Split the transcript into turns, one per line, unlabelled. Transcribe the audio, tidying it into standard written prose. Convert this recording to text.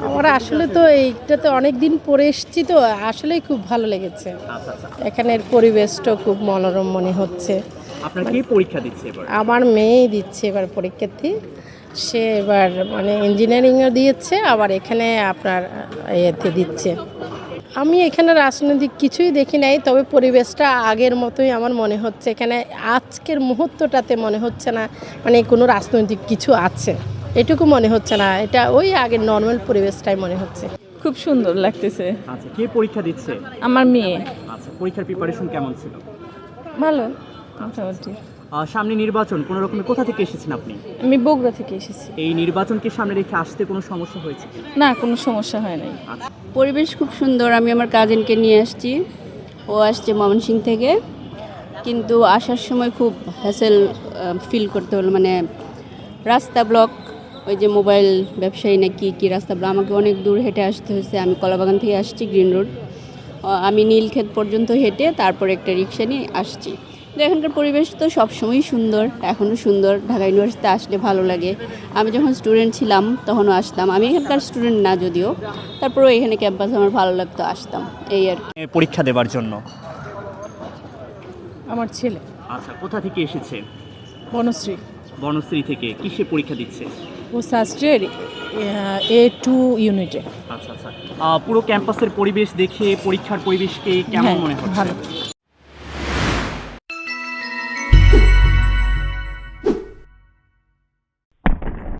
আমার আসলে তো এইটাতে অনেক দিন পরে এসেছি তো আসলেই খুব ভালো লেগেছে।
আচ্ছা আচ্ছা।
এখানের পরিবেশটা খুব মনোরম মনে হচ্ছে।
আপনার কি পরীক্ষা দিচ্ছে এবার?
আমার মেয়েই দিচ্ছে এবার পরীক্ষার্থী। সে এবার মানে ইঞ্জিনিয়ারিংও দিয়েছে আবার এখানে আপনার ইয়েতে দিচ্ছে। আমি এখানে রাজনৈতিক কিছুই দেখি নাই, তবে পরিবেশটা আগের মতোই আমার মনে হচ্ছে। এখানে আজকের মুহূর্তটাতে মনে হচ্ছে না মানে কোনো রাজনৈতিক কিছু আছে, এটুকু মনে হচ্ছে না। এটা ওই আগের নর্মাল পরিবেশটাই মনে হচ্ছে।
খুব সুন্দর লাগতেছে।
আচ্ছা, কে পরীক্ষা দিচ্ছে?
আমার মেয়ে।
আচ্ছা, পরীক্ষার প্রিপারেশন কেমন ছিল?
ভালো মোটামুটি।
সামনে নির্বাচন, কোনো রকমে কোথা থেকে এসেছেন আপনি?
আমি বগুড়া থেকে এসেছি।
এই নির্বাচনকে সামনে রেখে আসতে কোনো সমস্যা হয়েছে কি?
না, কোনো সমস্যা হয় নাই।
আচ্ছা।
পরিবেশ খুব সুন্দর। আমি আমার কাজিনকে নিয়ে আসছি, ও আসছে ময়মনসিংহ থেকে, কিন্তু আসার সময় খুব হ্যাসেল ফিল করতে হলো। মানে রাস্তা ব্লক, ওই যে মোবাইল ব্যবসায়ী না কি কি রাস্তা ব্লক, আমাকে অনেক দূর হেঁটে আসতে হয়েছে। আমি কলাবাগান থেকে আসছি, গ্রিন রোড, আমি নীলক্ষেত পর্যন্ত হেঁটে তারপরে একটা রিক্সা নিয়ে আসছি। তো এখানকার পরিবেশ তো সবসময়ই সুন্দর, এখনও সুন্দর। ঢাকা ইউনিভার্সিটিতে আসলে ভালো লাগে। আমি যখন স্টুডেন্ট ছিলাম তখনও আসতাম। আমি এখানকার স্টুডেন্ট না যদিও, তারপরেও এখানে ক্যাম্পাস আমার ভালো লাগতো, আসতাম এই আর কি।
পরীক্ষা দেওয়ার জন্য।
আমার ছেলে
আচ্ছা, কোথা থেকে এসেছে?
বনশ্রী,
বনশ্রী থেকে। কিসে পরীক্ষা দিচ্ছে?
ও শাস্ত্রের A2 ইউনিটে।
আচ্ছা আচ্ছা। পুরো ক্যাম্পাসের পরিবেশ দেখে পরীক্ষার পরিবেশকে কেমন
হ্যাঁ,
মনে হচ্ছে?
ভালো।